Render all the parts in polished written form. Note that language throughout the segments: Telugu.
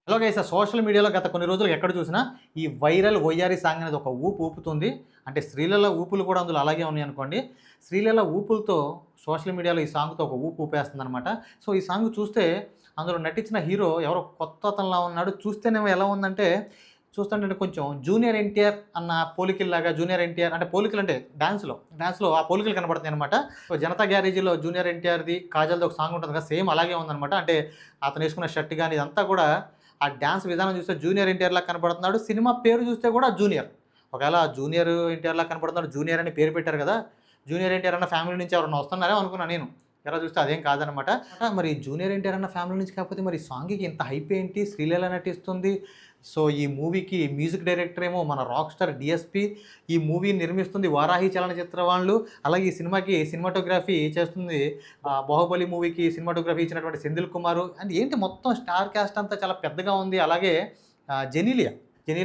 హలో గైస్, సోషల్ మీడియాలో గత కొన్ని రోజులు ఎక్కడ చూసినా ఈ వైరల్ వయ్యారి సాంగ్ అనేది ఒక ఊపు ఊపుతుంది. అంటే శ్రీలీల ఊపులు కూడా అందులో అలాగే ఉన్నాయనుకోండి. శ్రీలీల ఊపులతో సోషల్ మీడియాలో ఈ సాంగ్‌తో ఒక ఊపు ఊపేస్తుందనమాట. సో, ఈ సాంగ్ చూస్తే అందులో నటించిన హీరో ఎవరో కొత్త అతనిలా ఉన్నాడు. చూస్తేనేమో ఎలా ఉందంటే, చూస్తుంటేనే కొంచెం జూనియర్ ఎన్టీఆర్ అన్న పోలికల్లాగా, జూనియర్ ఎన్టీఆర్ అంటే పోలికలంటే డాన్స్‌లో ఆ పోలికలు కనపడుతున్నాయనమాట. సో, 'జనతా గ్యారేజీలో' జూనియర్ ఎన్టీఆర్‌ది, కాజల్‌ది ఒక సాంగ్ ఉంటుంది కదా! సేమ్ అలాగే ఉందనమాట. అంటే అతను ఏసుకున్న షర్ట్ గాని ఇదంతా కూడా ఆ డాన్స్ విధానం చూస్తే జూనియర్ ఎన్టీఆర్‌లా కనపడుతున్నాడు. సినిమా పేరు చూస్తే కూడా జూనియర్. ఒకవేళ జూనియర్ ఎన్టీఆర్‌లా కనపడుతున్నాడు, జూనియర్ అని పేరు పెట్టారు కదా! జూనియర్ ఎన్టీఆర్ అన్న ఫ్యామిలీ నుంచి ఎవరైనా వస్తున్నారేమో అనుకున్నా నేను. తీరా చూస్తే అదేం కాదనమాట. మరి జూనియర్ ఎన్టీఆర్ అన్న ఫ్యామిలీ నుంచి కాకపోతే మరి సాంగ్‌కి ఇంత హైప్ ఏంటి? శ్రీలీల నటిస్తుంది. సో, ఈ మూవీకి మ్యూజిక్ డైరెక్టర్ ఏమో మన రాక్ స్టార్ డీఎస్‌పీ. ఈ మూవీని నిర్మిస్తుంది వారాహి చలనచిత్ర వాళ్ళు. అలాగే ఈ సినిమాకి సినిమాటోగ్రఫీ చేస్తుంది 'బాహుబలి' మూవీకి సినిమాటోగ్రఫీ ఇచ్చినటువంటి సెంధిల్ కుమారు. అండ్ ఏంటి మొత్తం స్టార్ క్యాస్ట్ అంతా చాలా పెద్దగా ఉంది. అలాగే జెనీలియా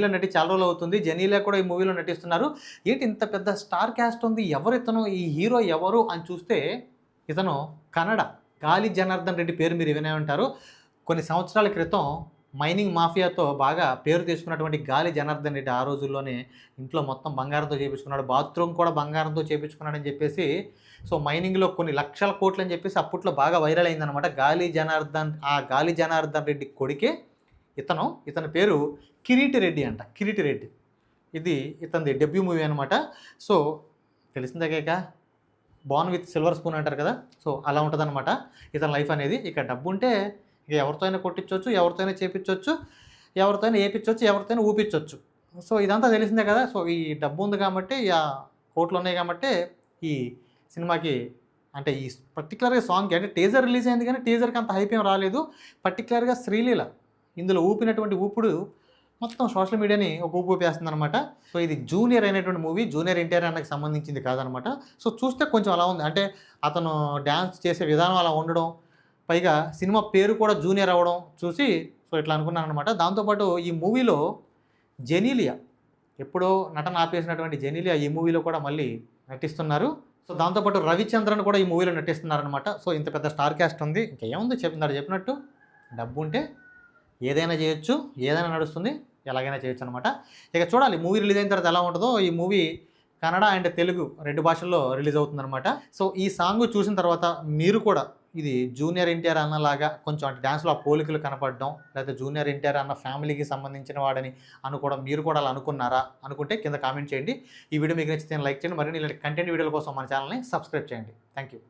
నటి చాలా రోజులు అవుతుంది. జెనీలియా కూడా ఈ మూవీలో నటిస్తున్నారు. ఏంటి ఇంత పెద్ద స్టార్ క్యాస్ట్ ఉంది. ఎవరితను? ఈ హీరో ఎవరు అని చూస్తే ఇతను కన్నడ. గాలి జనార్దన్ రెడ్డి పేరు మీరు వినే ఉంటారు. కొన్ని సంవత్సరాల క్రితం మైనింగ్ మాఫియాతో బాగా పేరు తెచ్చుకున్నటువంటి గాలి జనార్దన్ రెడ్డి ఆ రోజుల్లోనే ఇంట్లో మొత్తం బంగారంతో చేపించుకున్నాడు. బాత్రూమ్ కూడా బంగారంతో చేపించుకున్నాడని చెప్పేసి, సో, మైనింగ్‌లో కొన్ని లక్షల కోట్లు అని చెప్పేసి అప్పట్లో బాగా వైరల్ అయిందనమాట. గాలి జనార్దన్ రెడ్డి కొడుకే ఇతను. ఇతని పేరు కిరీటి రెడ్డి అంట. కిరీటి రెడ్డి. ఇది ఇతనిది డెబ్యూ మూవీ అనమాట. సో, తెలిసిందేగా, బార్న్ విత్ సిల్వర్ స్పూన్ అంటారు కదా! సో, అలా ఉంటదనమాట ఇతని లైఫ్ అనేది. ఇక డబ్బుంటే ఇక ఎవరితో అయినా కొట్టించొచ్చు, ఎవరితో అయినా చేపిచ్చొచ్చు, ఎవరితో అయినా ఏపిచ్చొచ్చు, ఎవరితో అయినా ఊపిచ్చొచ్చు. సో, ఇదంతా తెలిసిందే కదా! సో, ఈ డబ్బు ఉంది కాబట్టి, కోట్లున్నాయి కాబట్టే ఈ సినిమాకి అంటే ఈ పర్టిక్యులర్‌గా సాంగ్‌కి అంటే టీజర్ రిలీజ్ అయింది కానీ టీజర్‌కి అంత హైప్ ఏం రాలేదు. పర్టిక్యులర్‌గా శ్రీలీల ఇందులో ఊపినటువంటి ఊపుడు మొత్తం సోషల్ మీడియాని ఒక ఊపు ఊపేస్తుందనమాట. సో, ఇది జూనియర్ అయినటువంటి మూవీ. జూనియర్ ఎన్టీఆర్ అన్నకి సంబంధించింది కాదనమాట. సో, చూస్తే కొంచెం అలా ఉంది. అంటే అతను డాన్స్ చేసే విధానం అలా ఉండడం, పైగా సినిమా పేరు కూడా జూనియర్ అవ్వడం చూసి సో, ఇట్లా అనుకున్నాననమాట. దాంతో పాటు ఈ మూవీలో జెనీలియా, ఎప్పుడో నటన ఆపేసినటువంటి జెనీలియా ఈ మూవీలో కూడా మళ్ళీ నటిస్తున్నారు. సో, దాంతో పాటు రవిచంద్రన్ కూడా ఈ మూవీలో నటిస్తున్నారనమాట. సో, ఇంత పెద్ద స్టార్ క్యాస్ట్ ఉంది. ఇంకేముంది ఇందాక చెప్పినట్టు డబ్బుంటే ఏదైనా చేయొచ్చు, ఏదైనా నడుస్తుంది, ఎలాగైనా చేయొచ్చనమాట. ఇక చూడాలి మూవీ రిలీజ్ అయిన తర్వాత ఎలా ఉంటదో. ఈ మూవీ కన్నడ అండ్ తెలుగు 2 భాషల్లో రిలీజ్ అవుతుందనమాట. సో, ఈ సాంగ్ చూసిన తర్వాత మీరు కూడా ఇది జూనియర్ ఎన్టీఆర్ అన్నలాగా కొంచెం అంటే డాన్స్‌లో ఆ పోలికలు కనపడడం, లేకపోతే జూనియర్ ఎన్టీఆర్ అన్న ఫ్యామిలీకి సంబంధించిన వాడని అనుకోవడం, మీరు కూడా అలా అనుకున్నారా? అనుకుంటే కింద కామెంట్ చేయండి. ఈ వీడియో మీకు నచ్చితే లైక్ చేయండి. మరిన్ని ఇలాంటి కంటెంట్ వీడియోల కోసం మన ఛానల్‌ని సబ్స్క్రైబ్ చేయండి. Thank you.